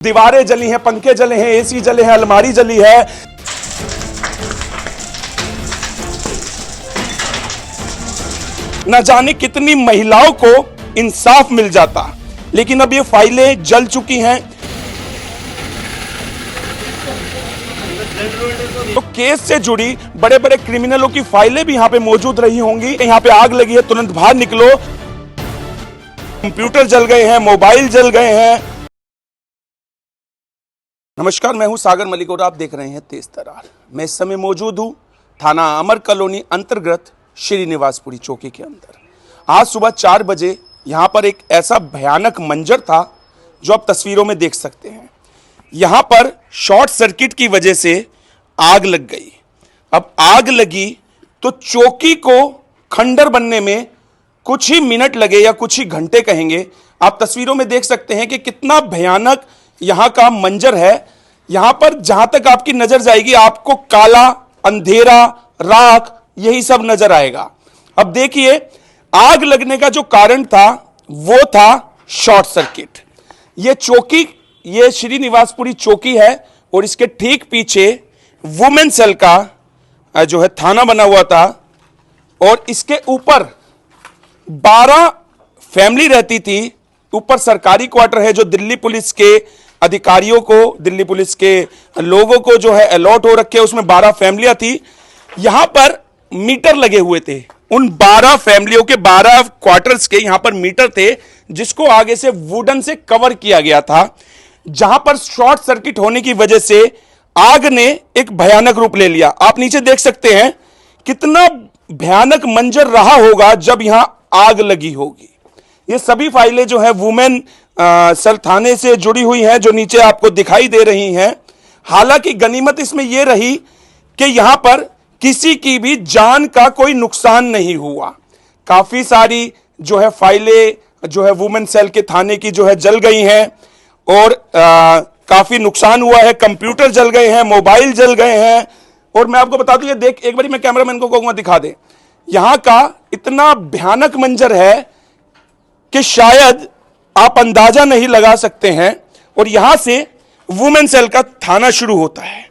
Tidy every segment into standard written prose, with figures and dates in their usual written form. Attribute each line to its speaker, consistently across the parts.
Speaker 1: दीवारें जली हैं, पंखे जले हैं, एसी जले हैं, अलमारी जली है। न जाने कितनी महिलाओं को इंसाफ मिल जाता, लेकिन अब ये फाइलें जल चुकी हैं। तो केस से जुड़ी बड़े बड़े क्रिमिनलों की फाइलें भी यहां पे मौजूद रही होंगी। यहां पे आग लगी है, तुरंत बाहर निकलो। कंप्यूटर जल गए हैं, मोबाइल जल गए हैं। नमस्कार, मैं हूं सागर मलिक और आप देख रहे हैं तेज तरार। मैं इस समय मौजूद हूं थाना अमर कॉलोनी अंतर्गत श्रीनिवासपुरी चौकी के अंदर। आज सुबह 4 बजे यहां पर एक ऐसा भयानक मंजर था जो आप तस्वीरों में देख सकते हैं। यहां पर शॉर्ट सर्किट की वजह से आग लग गई। अब आग लगी तो चौकी को खंडर बनने में कुछ ही मिनट लगे या कुछ ही घंटे कहेंगे। आप तस्वीरों में देख सकते हैं कि कितना भयानक यहां का मंजर है। यहां पर जहां तक आपकी नजर जाएगी आपको काला, अंधेरा, राख यही सब नजर आएगा। अब देखिए, आग लगने का जो कारण था वो था शॉर्ट सर्किट। ये चौकी, ये श्रीनिवासपुरी चौकी है और इसके ठीक पीछे वुमेन सेल का जो है थाना बना हुआ था और इसके ऊपर 12 फैमिली रहती थी। ऊपर सरकारी क्वार्टर है जो दिल्ली पुलिस के अधिकारियों को, दिल्ली पुलिस के लोगों को जो है अलॉट हो रखे, उसमें 12 फैमिलियां थी। यहां पर मीटर लगे हुए थे। उन 12 फैमिलियों के 12 क्वार्टर्स के यहां पर मीटर थे जिसको आगे से वुडन से कवर किया गया था। जहां पर शॉर्ट सर्किट होने की वजह से आग ने एक भयानक रूप ले लिया। आप नीचे देख सकते हैं कितना भयानक मंजर रहा होगा जब यहां आग लगी होगी। ये सभी फाइलें जो है वुमेन सेल थाने से जुड़ी हुई हैं, जो नीचे आपको दिखाई दे रही हैं। हालांकि गनीमत इसमें यह रही कि यहां पर किसी की भी जान का कोई नुकसान नहीं हुआ। काफी सारी जो है फाइलें जो है वुमेन सेल के थाने की जो है जल गई हैं और काफी नुकसान हुआ है। कंप्यूटर जल गए हैं, मोबाइल जल गए हैं। और मैं आपको बता दूं, ये देख, एक बार मैं कैमरामैन को कहूंगा दिखा दे। यहां का इतना भयानक मंजर है कि शायद आप अंदाजा नहीं लगा सकते हैं। और यहां से वुमेन सेल का थाना शुरू होता है।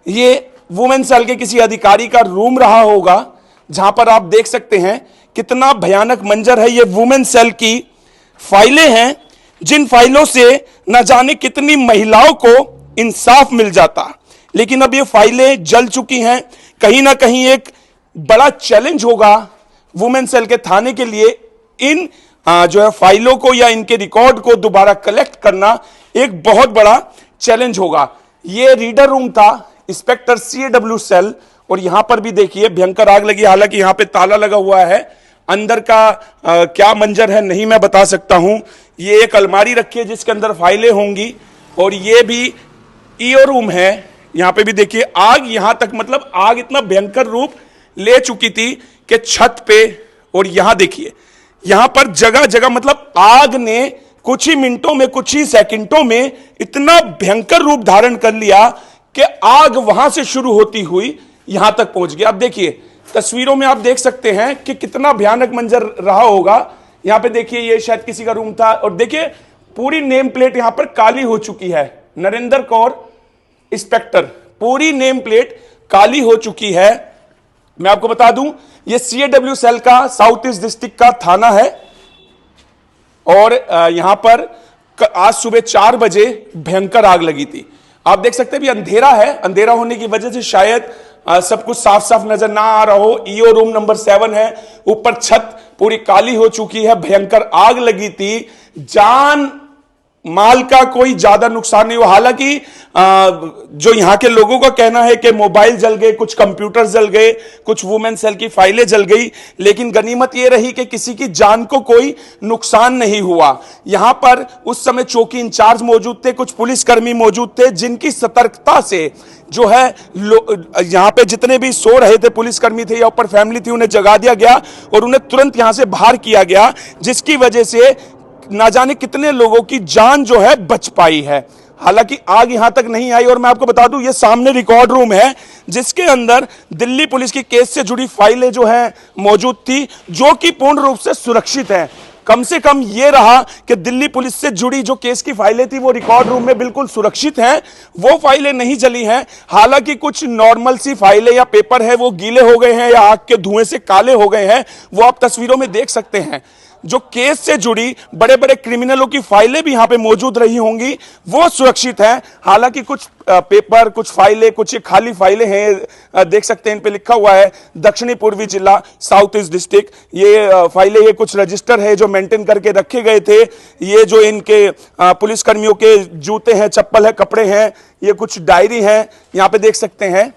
Speaker 1: ये वुमेन सेल के किसी अधिकारी का रूम रहा होगा जहां पर आप देख सकते हैं कितना भयानक मंजर है। ये वुमेन सेल की फाइलें हैं जिन फाइलों से न जाने कितनी महिलाओं को इंसाफ मिल जाता, लेकिन अब ये फाइलें जल चुकी हैं। कहीं ना कहीं एक बड़ा चैलेंज होगा वुमेन सेल के थाने के लिए। इन जो है फाइलों को या इनके रिकॉर्ड को दोबारा कलेक्ट करना एक बहुत बड़ा चैलेंज होगा। ये रीडर रूम था इंस्पेक्टर CAW सेल और यहां पर भी देखिए भयंकर आग लगी। हालांकि यहां पे ताला लगा हुआ है। अंदर का क्या मंजर है नहीं मैं बता सकता हूं। ये एक अलमारी रखी है जिसके अंदर फाइलें होंगी और ये भी EO रूम है। यहां पे भी देखिए आग यहां तक, मतलब आग इतना भयंकर रूप ले चुकी थी कि छत पे, और यहां देखिए यहां पर जगह जगह, मतलब आग ने कुछ ही मिनटों में, कुछ ही सेकंडों में इतना भयंकर रूप धारण कर लिया कि आग वहां से शुरू होती हुई यहां तक पहुंच गई। अब देखिए तस्वीरों में आप देख सकते हैं कि कितना भयानक मंजर रहा होगा। यहां पे देखिए ये शायद किसी का रूम था और देखिए पूरी नेम प्लेट यहां पर काली हो चुकी है। नरेंद्र कौर इंस्पेक्टर, पूरी नेम प्लेट काली हो चुकी है। मैं आपको बता दूं ये CAW सेल का साउथ ईस्ट डिस्ट्रिक्ट का थाना है और यहां पर आज सुबह 4 बजे भयंकर आग लगी थी। आप देख सकते हैं भी अंधेरा है। अंधेरा होने की वजह से शायद सब कुछ साफ साफ नजर ना आ रहा हो। EO रूम नंबर 7 है। ऊपर छत पूरी काली हो चुकी है। भयंकर आग लगी थी। जान माल का कोई ज्यादा नुकसान नहीं हुआ। हालांकि जो यहां के लोगों का कहना है कि मोबाइल जल गए, कुछ कंप्यूटर जल गए, कुछ वुमेन सेल की फाइलें जल गई, लेकिन गनीमत यह रही कि किसी की जान को कोई नुकसान नहीं हुआ। यहां पर उस समय चौकी इंचार्ज मौजूद थे, कुछ पुलिसकर्मी मौजूद थे जिनकी सतर्कता से जो है यहां पे जितने भी सो रहे थे पुलिसकर्मी थे या ऊपर फैमिली थी, उन्हें जगा दिया गया और उन्हें तुरंत यहां से बाहर किया गया, जिसकी वजह से ना जाने कितने लोगों की जान जो है बच पाई है। हालांकि आग यहां तक नहीं आई। और मैं आपको बता दूं ये सामने रिकॉर्ड रूम है जिसके अंदर दिल्ली पुलिस की केस से जुड़ी फाइलें जो हैं मौजूद थी, जो कि पूर्ण रूप से सुरक्षित हैं। कम से कम ये रहा कि दिल्ली पुलिस से जुड़ी जो केस की फाइलें थी वो रिकॉर्ड रूम में बिल्कुल सुरक्षित हैं, वो फाइलें नहीं जली हैं। हालांकि कुछ नॉर्मल सी फाइलें या पेपर है वो गीले हो गए हैं या आग के धुएं से काले हो गए हैं, वो आप तस्वीरों में देख सकते हैं। जो केस से जुड़ी बड़े बड़े क्रिमिनलों की फाइलें भी यहां पे मौजूद रही होंगी, वो सुरक्षित हैं। हालांकि कुछ पेपर, कुछ फाइलें, कुछ खाली फाइलें हैं, देख सकते हैं इन पे लिखा हुआ है दक्षिणी पूर्वी जिला, साउथ ईस्ट डिस्ट्रिक्ट। ये फाइलें, ये कुछ रजिस्टर है जो मेंटेन करके रखे गए थे। ये जो इनके पुलिस कर्मियों के जूते हैं, चप्पल है, कपड़े हैं, ये कुछ डायरी है, यहां पे देख सकते हैं।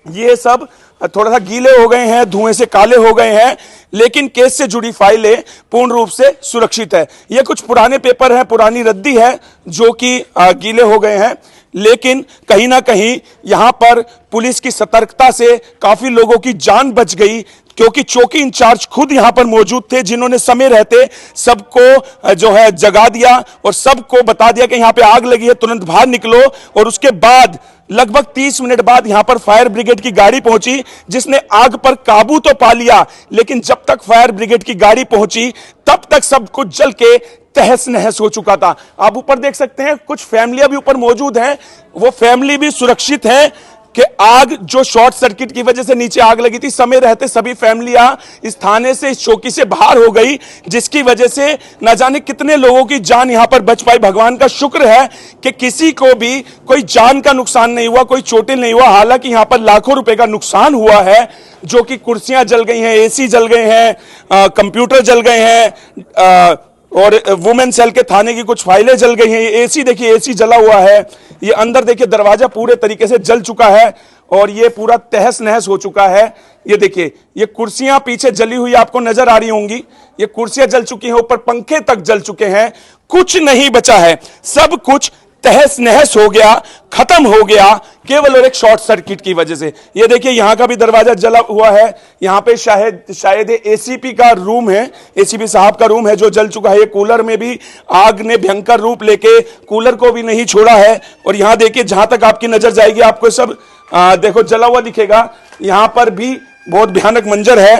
Speaker 1: ये सब थोड़ा सा गीले हो गए हैं, धुएं से काले हो गए हैं, लेकिन केस से जुड़ी फाइलें पूर्ण रूप से सुरक्षित है। ये कुछ पुराने पेपर हैं, पुरानी रद्दी है जो कि गीले हो गए हैं, लेकिन कहीं ना कहीं यहां पर पुलिस की सतर्कता से काफी लोगों की जान बच गई, क्योंकि चौकी इंचार्ज खुद यहां पर मौजूद थे, जिन्होंने समय रहते सबको जो है जगा दिया और सबको बता दिया कि यहां पे आग लगी है, तुरंत बाहर निकलो। और उसके बाद लगभग 30 मिनट बाद यहां पर फायर ब्रिगेड की गाड़ी पहुंची, जिसने आग पर काबू तो पा लिया, लेकिन जब तक फायर ब्रिगेड की गाड़ी पहुंची तब तक सब कुछ जल के तहस नहस हो चुका था। आप ऊपर देख सकते हैं कुछ फैमिलियां भी ऊपर मौजूद हैं, वो फैमिली भी सुरक्षित है कि आग जो शॉर्ट सर्किट की वजह से नीचे आग लगी थी, समय रहते सभी फैमिलियां इस थाने से, इस चौकी से बाहर हो गई, जिसकी वजह से न जाने कितने लोगों की जान यहां पर बच पाई। भगवान का शुक्र है कि किसी को भी कोई जान का नुकसान नहीं हुआ, कोई चोटिल नहीं हुआ। हालांकि यहां पर लाखों रुपए का नुकसान हुआ है, जो कि कुर्सियां जल गई हैं, एसी जल गए हैं, कंप्यूटर जल गए हैं, और वुमेन सेल के थाने की कुछ फाइलें जल गई हैं। ये एसी देखिए, एसी जला हुआ है। ये अंदर देखिए दरवाजा पूरे तरीके से जल चुका है और ये पूरा तहस नहस हो चुका है। ये देखिए, ये कुर्सियां पीछे जली हुई आपको नजर आ रही होंगी, ये कुर्सियां जल चुकी हैं, ऊपर पंखे तक जल चुके हैं, कुछ नहीं बचा है, सब कुछ तहस नहस हो गया, खत्म हो गया, केवल और एक शॉर्ट सर्किट की वजह से। ये देखिए यहां का भी दरवाजा जला हुआ है, यहां पे शायद एसीपी का रूम है, एसीपी साहब का रूम है जो जल चुका है। ये कूलर में भी आग ने भयंकर रूप लेके कूलर को भी नहीं छोड़ा है। और यहां देखिए, जहां तक आपकी नजर जाएगी आपको सब देखो जला हुआ दिखेगा। यहां पर भी बहुत भयानक मंजर है।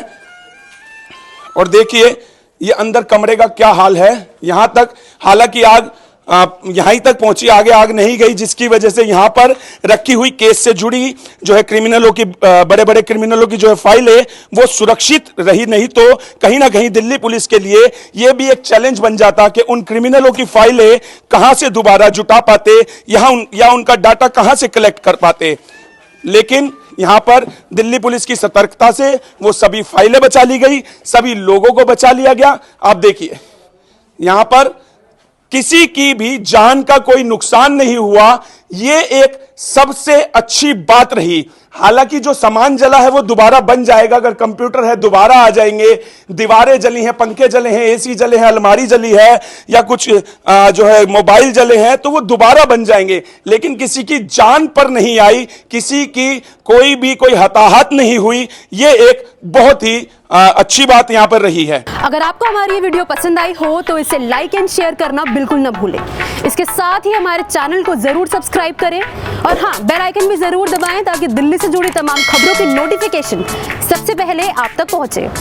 Speaker 1: और देखिए ये अंदर कमरे का क्या हाल है, यहां तक, हालांकि आग यहां तक पहुंची, आगे आग नहीं गई, जिसकी वजह से यहां पर रखी हुई केस से जुड़ी जो है क्रिमिनलों की, बड़े बड़े क्रिमिनलों की जो है फाइलें, वो सुरक्षित रही। नहीं तो कहीं ना कहीं दिल्ली पुलिस के लिए यह भी एक चैलेंज बन जाता कि उन क्रिमिनलों की फाइलें कहां से दोबारा जुटा पाते, या उनका डाटा कहां से कलेक्ट कर पाते। लेकिन यहां पर दिल्ली पुलिस की सतर्कता से वो सभी फाइलें बचा ली गई, सभी लोगों को बचा लिया गया। आप देखिए यहां पर किसी की भी जान का कोई नुकसान नहीं हुआ, ये एक सबसे अच्छी बात रही। हालांकि जो सामान जला है वो दोबारा बन जाएगा, अगर कंप्यूटर है दोबारा आ जाएंगे, दीवारें जली हैं, पंखे जले हैं, एसी जले हैं, अलमारी जली है, या कुछ जो है मोबाइल जले हैं, तो वो दोबारा बन जाएंगे। लेकिन किसी की जान पर नहीं आई, किसी की कोई हताहत नहीं हुई, ये एक बहुत ही अच्छी बात यहां पर रही है।
Speaker 2: अगर आपको हमारी ये वीडियो पसंद आई हो तो इसे लाइक एंड शेयर करना बिल्कुल न भूलें। इसके साथ ही हमारे चैनल को जरूर सब्सक्राइब करें और हाँ, बेल आइकन भी जरूर दबाएं ताकि दिल्ली से जुड़ी तमाम खबरों की नोटिफिकेशन सबसे पहले आप तक पहुंचे।